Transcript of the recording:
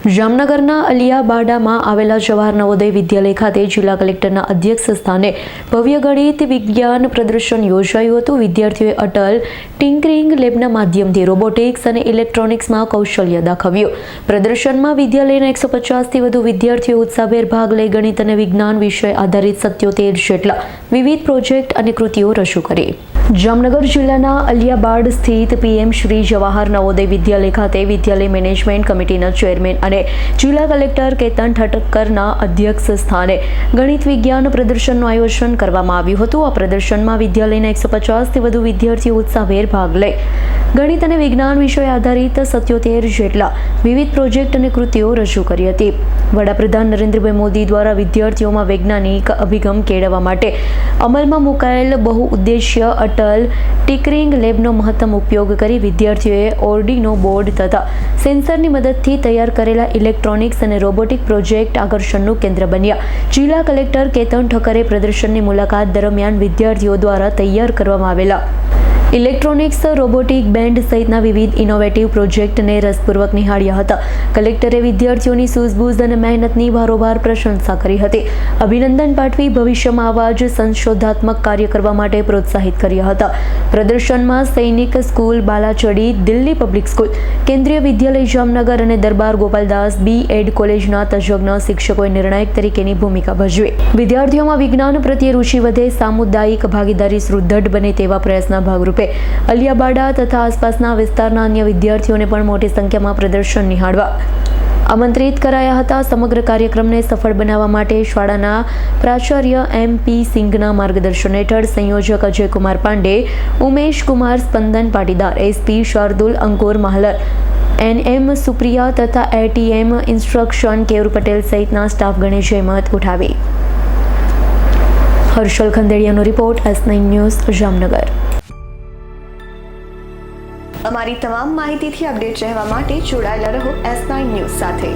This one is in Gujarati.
જામનગરના અલિયાબાડામાં આવેલા જવાહર નવોદય વિદ્યાલય ખાતે જિલ્લા કલેક્ટરના અધ્યક્ષ સ્થાને ભવ્ય ગણિત વિજ્ઞાન પ્રદર્શન યોજાયું હતું। વિદ્યાર્થીઓએ અટલ ટિંકરિંગ લેબના માધ્યમથી રોબોટિક્સ અને ઇલેક્ટ્રોનિક્સમાં કૌશલ્ય દાખવ્યું। પ્રદર્શનમાં વિદ્યાલયના 150થી વધુ વિદ્યાર્થીઓ ઉત્સાહભેર ભાગ લઈ ગણિત અને વિજ્ઞાન વિષય આધારિત 77 જેટલા વિવિધ પ્રોજેક્ટ અને કૃતિઓ રજૂ કરી। જામનગર જિલ્લાના અલિયાબાડ સ્થિત પીએમ શ્રી જવાહર નવોદય વિદ્યાલય ખાતે વિદ્યાલય મેનેજમેન્ટ કમિટીના ચેરમેન અને જિલ્લા કલેક્ટર કેતન ઠક્કરના અધ્યક્ષ સ્થાને ગણિત વિજ્ઞાન પ્રદર્શનનું આયોજન કરવામાં આવ્યું હતું। આ પ્રદર્શનમાં વિદ્યાલયના 150થી વધુ વિદ્યાર્થીઓ ઉત્સાહભેર ભાગ લઈ ગણિત અને વિજ્ઞાન વિષય આધારિત 77 જેટલા વિવિધ પ્રોજેક્ટ અને કૃતિઓ રજૂ કરી હતી। વડાપ્રધાન નરેન્દ્રભાઈ મોદી દ્વારા વિદ્યાર્થીઓમાં વૈજ્ઞાનિક અભિગમ કેળવવા માટે અમલમાં મુકાયેલ બહુઉદ્દેશ્ય અટલ ટિંકરિંગ લેબનો મહત્તમ ઉપયોગ કરી વિદ્યાર્થીઓએ ઓર્ડિનો બોર્ડ તથા સેન્સરની મદદથી તૈયાર કરેલા ઇલેક્ટ્રોનિક્સ અને રોબોટિક પ્રોજેક્ટ આકર્ષણનું કેન્દ્ર બન્યા। જિલ્લા કલેક્ટર કેતન ઠક્કરે પ્રદર્શનની મુલાકાત દરમિયાન વિદ્યાર્થીઓ દ્વારા તૈયાર કરવામાં આવેલા ઇલેક્ટ્રોનિક્સ રોબોટિક બેન્ડ સહિતના વિવિધ ઇનોવેટિવ પ્રોજેક્ટને રસપૂર્વક નિહાળ્યા હતા। કલેક્ટરે વિદ્યાર્થીઓની સૂઝબૂઝ અને મહેનતની ભારોભાર પ્રશંસા કરી હતી। અભિનંદન પાઠવી ભવિષ્યમાં આવા જ સંશોધનાત્મક કાર્ય કરવા માટે પ્રોત્સાહિત કર્યા હતા। પ્રદર્શનમાં સૈનિક school Balachadi, Delhi public school, કેન્દ્રીય વિદ્યાલય જામનગર અને દરબાર ગોપાલદાસ બી.એડ કોલેજના તજજ્ઞ શિક્ષકોએ નિર્ણાયક તરીકેની ભૂમિકા ભજવી। વિદ્યાર્થીઓમાં વિજ્ઞાન પ્રત્યે રુચિ વધે, સામુદાયિક ભાગીદારી સુદૃઢ બને તેવા પ્રયાસના ભાગરૂપે અલિયાબાડા તથા આસપાસના વિસ્તારના અન્ય વિદ્યાર્થીઓને પણ મોટી સંખ્યામાં પ્રદર્શન નિહાળવા આમંત્રિત કરાયા હતા। સમગ્ર કાર્યક્રમને સફળ બનાવવા માટે શાળાના પ્રાચાર્ય એમ.પી. સિંઘના માર્ગદર્શન હેઠળ સંયોજક અજયકુમાર પાંડે, ઉમેશ કુમાર સ્પંદન પાટીદાર, એસપી શાર્દુલ અંકુર માહલર, એન.એમ. સુપ્રિયા તથા એટીએમ ઇન્સ્ટ્રક્શન કેયુર પટેલ સહિતના સ્ટાફગણે જહેમત ઉઠાવી। હર્ષલ ખંદેડિયાનો રિપોર્ટ, S9 ન્યૂઝ, જામનગર। અમારી તમામ માહિતીથી અપડેટ રહેવા માટે જોડાયેલા રહો S9 ન્યૂઝ સાથે।